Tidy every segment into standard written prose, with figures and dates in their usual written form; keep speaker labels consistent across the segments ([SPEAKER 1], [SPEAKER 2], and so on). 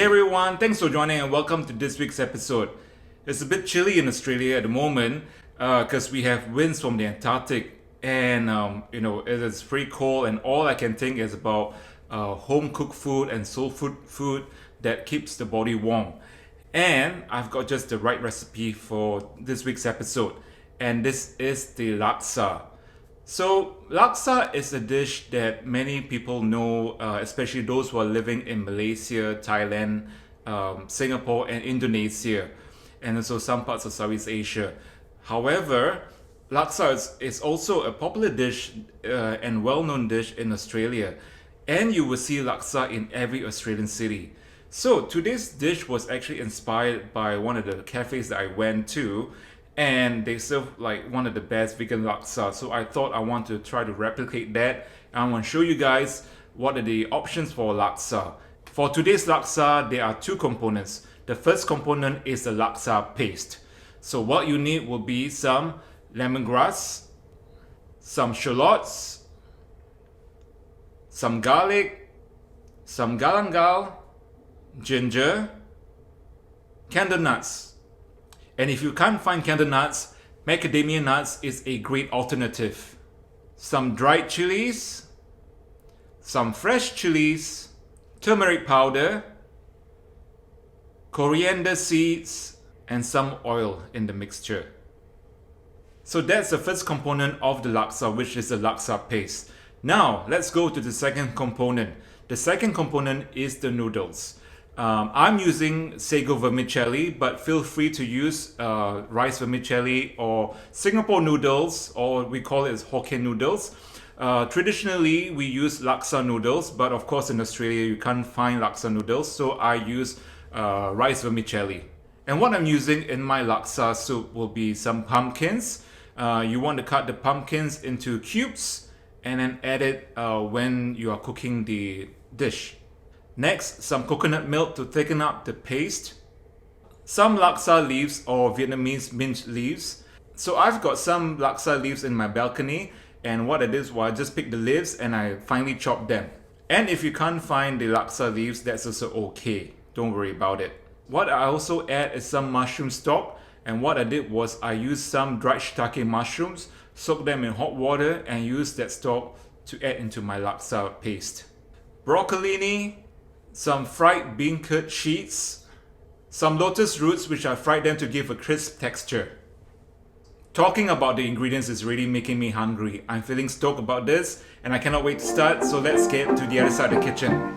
[SPEAKER 1] everyone, thanks for joining and welcome to this week's episode. It's a bit chilly in Australia at the moment because we have winds from the Antarctic and it is pretty cold, and all I can think is about home cooked food and soul food that keeps the body warm. And I've got just the right recipe for this week's episode, and this is the laksa. So laksa is a dish that many people know, especially those who are living in Malaysia, Thailand, Singapore and Indonesia, and also some parts of Southeast Asia. However, laksa is also a popular dish and well-known dish in Australia, and you will see laksa in every Australian city. So today's dish was actually inspired by one of the cafes that I went to, and they serve like one of the best vegan laksa. So I thought I want to try to replicate that, and I want to show you guys what are the options for laksa. For today's laksa, there are two components. The first component is the laksa paste. So what you need will be some lemongrass, some shallots, some garlic, some galangal, ginger, candle nuts. And if you can't find candle nuts, macadamia nuts is a great alternative. Some dried chilies, some fresh chilies, turmeric powder, coriander seeds, and some oil in the mixture. So that's the first component of the laksa, which is the laksa paste. Now let's go to the second component. The second component is the noodles. I'm using sago vermicelli, but feel free to use rice vermicelli or Singapore noodles, or we call it Hokkien noodles. Traditionally, we use laksa noodles, but of course in Australia you can't find laksa noodles, so I use rice vermicelli. And what I'm using in my laksa soup will be some pumpkins. You want to cut the pumpkins into cubes and then add it when you are cooking the dish. Next, some coconut milk to thicken up the paste. Some laksa leaves or Vietnamese mint leaves. So I've got some laksa leaves in my balcony, and what I did was I just picked the leaves and I finely chopped them. And if you can't find the laksa leaves, that's also okay. Don't worry about it. What I also add is some mushroom stock, and what I did was I used some dried shiitake mushrooms, soaked them in hot water and used that stock to add into my laksa paste. Broccolini, some fried bean curd sheets, some lotus roots which I fried them to give a crisp texture. Talking about the ingredients is really making me hungry. I'm feeling stoked about this and I cannot wait to start, so let's get to the other side of the kitchen.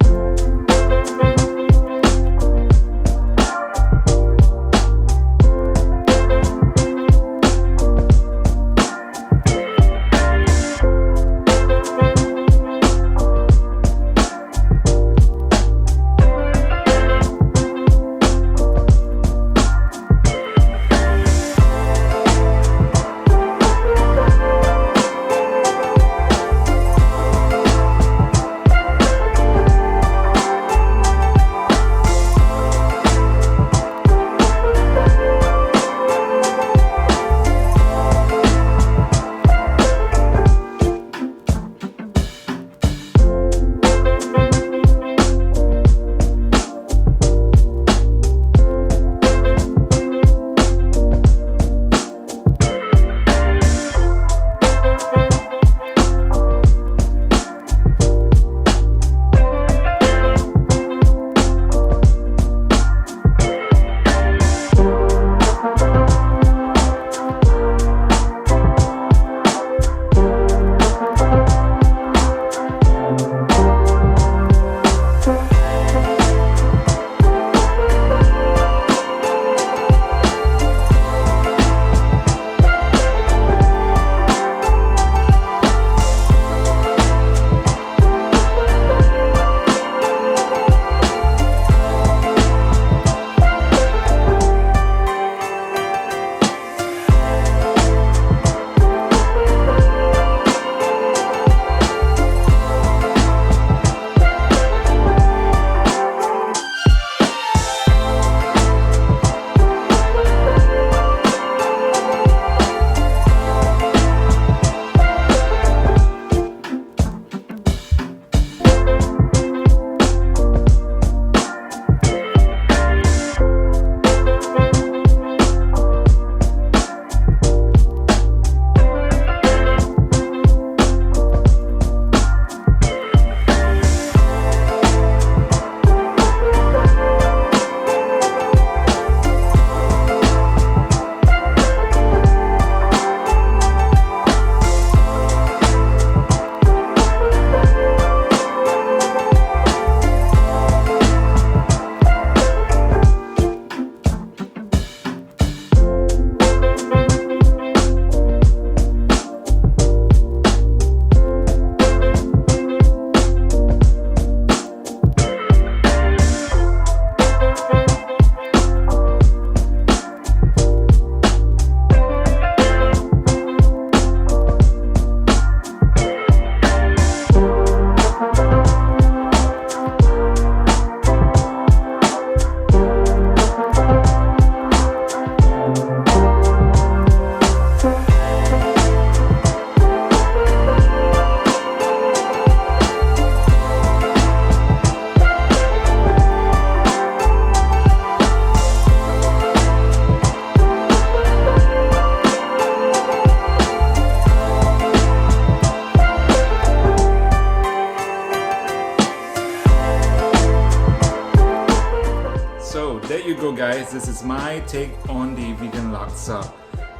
[SPEAKER 1] guys, this is my take on the vegan laksa.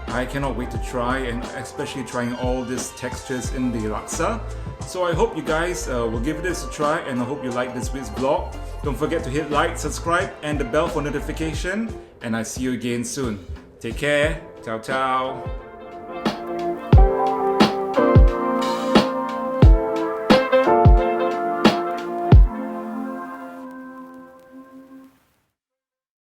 [SPEAKER 1] I cannot wait to try, and especially trying all these textures in the laksa. So I hope you guys will give this a try, and I hope you like this week's vlog. Don't forget to hit like, subscribe and the bell for notification, and I see you again soon. Take care. Ciao ciao.